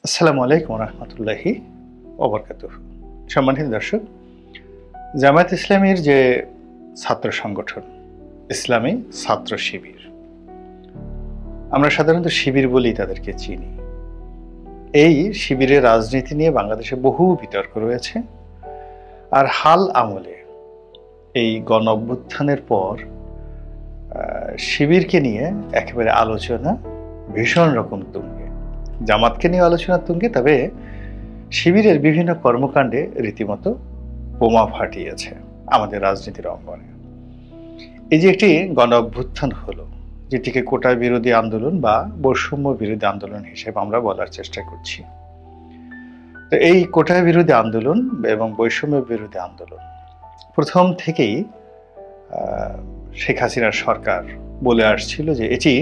আসসালামু আলাইকুম রহমতুল্লাহি ওবরকাতুহু। সম্মানিত দর্শক, জামায়াত ইসলামীর যে ছাত্র সংগঠন ইসলামী ছাত্র শিবির, আমরা সাধারণত শিবির বলেই তাদেরকে চিনি। এই শিবিরের রাজনীতি নিয়ে বাংলাদেশে বহু বিতর্ক রয়েছে। আর হাল আমলে এই গণ অভ্যুত্থানের পর শিবিরকে নিয়ে একেবারে আলোচনা ভীষণ রকম তুঙ্গে। জামাতকে নিয়ে আলোচনা তুঙ্গে, তবে শিবিরের বিভিন্ন কর্মকাণ্ডে রীতিমতো বোমা ফাটিয়েছে আমাদের রাজনীতির অঙ্গনে। এই যে একটি গণ অভ্যুত্থান হলো, যেটিকে কোটা বিরোধী আন্দোলন বা বৈষম্য বিরোধী আন্দোলন হিসেবে আমরা বলার চেষ্টা করছি। তো এই কোটা বিরোধী আন্দোলন এবং বৈষম্য বিরোধী আন্দোলন প্রথম থেকেই শেখ হাসিনার সরকার বলে আসছিল যে এটি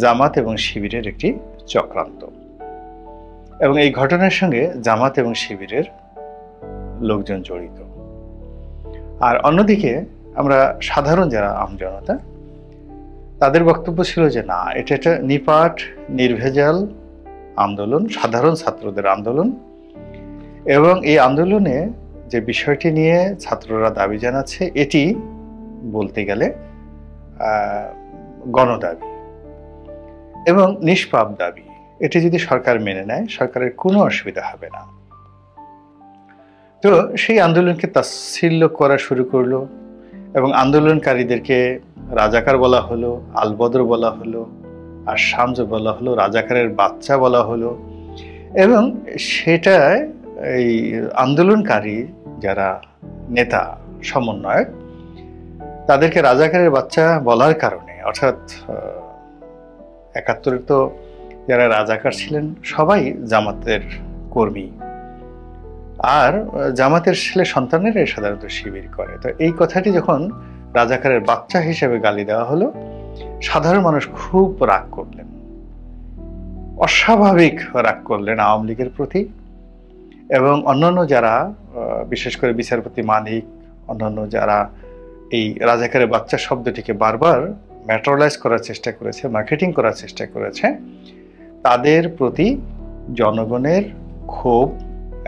জামাত এবং শিবিরের একটি চক্রান্ত, এবং এই ঘটনার সঙ্গে জামাত এবং শিবিরের লোকজন জড়িত। আর অন্যদিকে আমরা সাধারণ যারা আমজনতা, তাদের বক্তব্য ছিল যে না, এটা একটা নিপাট নির্ভেজাল আন্দোলন, সাধারণ ছাত্রদের আন্দোলন, এবং এই আন্দোলনে যে বিষয়টি নিয়ে ছাত্ররা দাবি জানাচ্ছে এটি বলতে গেলে গণদাবি এবং নিষ্পাপ দাবি। এটি যদি সরকার মেনে নেয়, সরকারের কোনো অসুবিধা হবে না। তো সেই আন্দোলনকে তাচ্ছিল্য করা শুরু করলো, এবং আন্দোলনকারীদেরকে রাজাকার বলা হলো, আলবদর বলা হলো, আর শামস বলা হলো, রাজাকারের বাচ্চা বলা হলো। এবং সেটায় এই আন্দোলনকারী যারা নেতা সমন্বয়ক, তাদেরকে রাজাকারের বাচ্চা বলার কারণে, অর্থাৎ ৭১ তো যারা রাজাকার ছিলেন সবাই জামাতের কর্মী, আর জামাতের ছেলে সন্তানেরা সাধারণত শিবির করে। তো এই কথাটি যখন রাজাকারের বাচ্চা হিসেবে গালি দেওয়া হলো, সাধারণ মানুষ খুব রাগ করলেন, অস্বাভাবিক রাগ করলেন আওয়ামী লীগের প্রতি। এবং অন্যান্য যারা, বিশেষ করে বিচারপতি মানিক, অন্যান্য যারা এই রাজাকারের বাচ্চা শব্দটিকে বারবার ম্যাটারালাইজ করার চেষ্টা করেছে, মার্কেটিং করার চেষ্টা করেছে, তাদের প্রতি জনগণের ক্ষোভ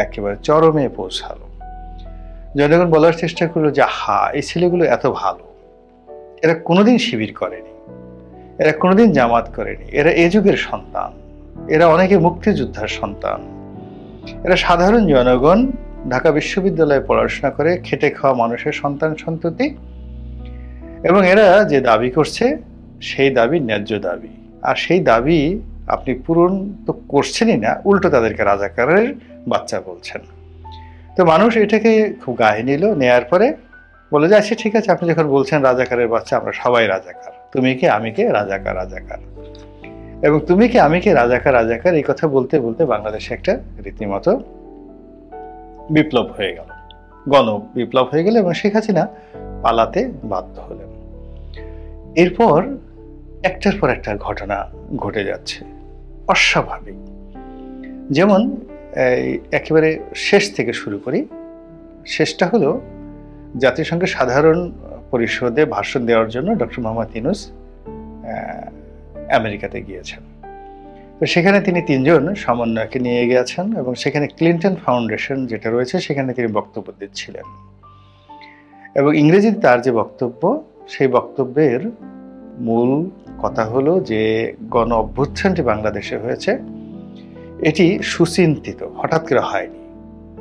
একেবারে চরমে পৌঁছালো। জনগণ বলার চেষ্টা করলো যে এই ছেলেগুলো এত ভালো, এরা কোনোদিন শিবির করেনি, এরা কোনোদিন জামাত করেনি, এরা এ যুগের সন্তান, এরা অনেকে মুক্তিযোদ্ধার সন্তান, এরা সাধারণ জনগণ, ঢাকা বিশ্ববিদ্যালয়ে পড়াশোনা করে খেটে খাওয়া মানুষের সন্তান সন্ততি, এবং এরা যে দাবি করছে সেই দাবি ন্যায্য দাবি, আর সেই দাবি আপনি পূরণ তো করছেনই না, উল্টো তাদেরকে রাজাকারের বাচ্চা বলছেন। তো মানুষ এটাকে খুব গায়ে নিল, নেয়ার পরে বলে যে আচ্ছা ঠিক আছে, আপনি যখন বলছেন রাজাকারের বাচ্চা, আমরা সবাই রাজাকার, তুমি কে আমি কে, রাজাকার রাজাকার। এবং তুমি কে আমি কে, রাজাকার রাজাকার, এই কথা বলতে বলতে বাংলাদেশে একটা রীতিমতো বিপ্লব হয়ে গেল, গণ বিপ্লব হয়ে গেল, এবং শেখ হাসিনা পালাতে বাধ্য হলেন। এরপর একটার পর একটা ঘটনা ঘটে যাচ্ছে অস্বাভাবিক। যেমন একেবারে শেষ থেকে শুরু করি। শেষটা হলো জাতিসংঘের সাধারণ পরিষদে ভাষণ দেওয়ার জন্য ডক্টর মোহাম্মদ ইউনূস আমেরিকাতে গিয়েছেন। তো সেখানে তিনি ৩ জন সমন্বয়কে নিয়ে গিয়েছেন, এবং সেখানে ক্লিনটন ফাউন্ডেশন যেটা রয়েছে সেখানে তিনি বক্তব্য দিচ্ছিলেন। এবং ইংরেজিতে তার যে বক্তব্য, সেই বক্তব্যের মূল কথা হলো যে গণ অভ্যুত্থানটি বাংলাদেশে হয়েছে, এটি সুচিন্তিত, হঠাৎ করে হয়নি,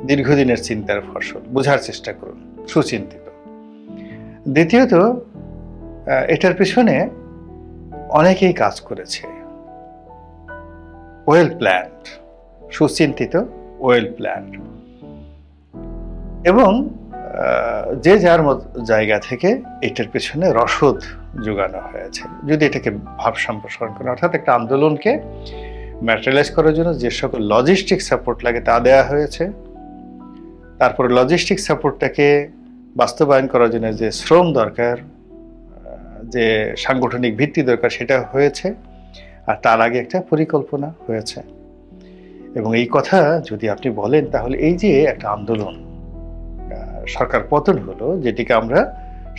দীর্ঘদিনের চিন্তার ফসল, বোঝার চেষ্টা করুন, সুচিন্তিত। দ্বিতীয়ত, এটার পিছনে অনেকেই কাজ করেছে, ওয়েল প্ল্যান্ড, সুচিন্তিত, ওয়েল প্ল্যান্ড, এবং যে যার জায়গা থেকে এটার পেছনে রসদ যোগানো হয়েছে। যদি এটাকে ভাব সম্প্রসারণ করে, অর্থাৎ একটা আন্দোলনকে ম্যাটেরিয়ালাইজ করার জন্য যে সকল লজিস্টিক সাপোর্ট লাগে তা দেওয়া হয়েছে, তারপর লজিস্টিক সাপোর্টটাকে বাস্তবায়ন করার জন্য যে শ্রম দরকার, যে সাংগঠনিক ভিত্তি দরকার, সেটা হয়েছে, আর তার আগে একটা পরিকল্পনা হয়েছে। এবং এই কথা যদি আপনি বলেন, তাহলে এই যে একটা আন্দোলন, সরকার পতন হলো, যেটিকে আমরা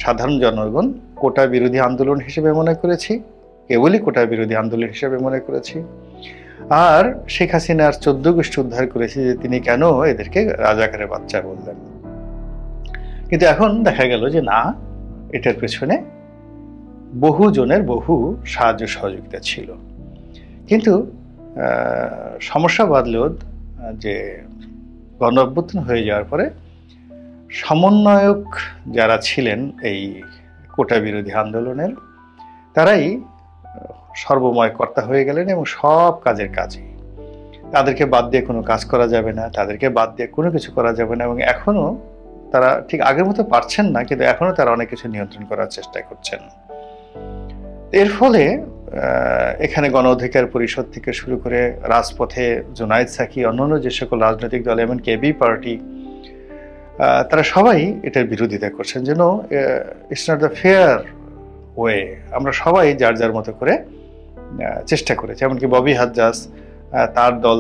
সাধারণ জনগণ কোটা বিরোধী আন্দোলন হিসেবে মনে করেছি, কেবলই কোটা বিরোধী আন্দোলন হিসেবে মনে করেছি, আর শেখ হাসিনার 14 গোষ্ঠী উদ্ধার করেছে যে তিনি কেন এদেরকে রাজাকারের বাচ্চা বললেন। কিন্তু এখন দেখা গেল যে না, এটার পেছনে বহু জনের বহু সাহায্য সহযোগিতা ছিল। কিন্তু সমস্যা বাদলেও যে গণ অভ্যুত্থান হয়ে যাওয়ার পরে সমন্বয়ক যারা ছিলেন এই কোটা বিরোধী আন্দোলনের, তারাই সর্বময় কর্তা হয়ে গেলেন এবং সব কাজে তাদেরকে বাদ দিয়ে কোনো কাজ করা যাবে না, তাদেরকে বাদ দিয়ে কোনো কিছু করা যাবে না। এবং এখনো তারা ঠিক আগের মতো পারছেন না, কিন্তু এখনো তারা অনেক কিছু নিয়ন্ত্রণ করার চেষ্টা করছেন। এর ফলে এখানে গণ অধিকার পরিষদ থেকে শুরু করে রাজপথে জুনায়েদ সাকি, অন্যান্য যে সকল রাজনৈতিক দল, এমন কেবি পার্টি, তারা সবাই এটার বিরোধিতা করছেন, যেন it's not the fair way. আমরা সবাই যার যার মতো করে চেষ্টা করেছি। এমনকি ববি হাজ্জাজ, তার দল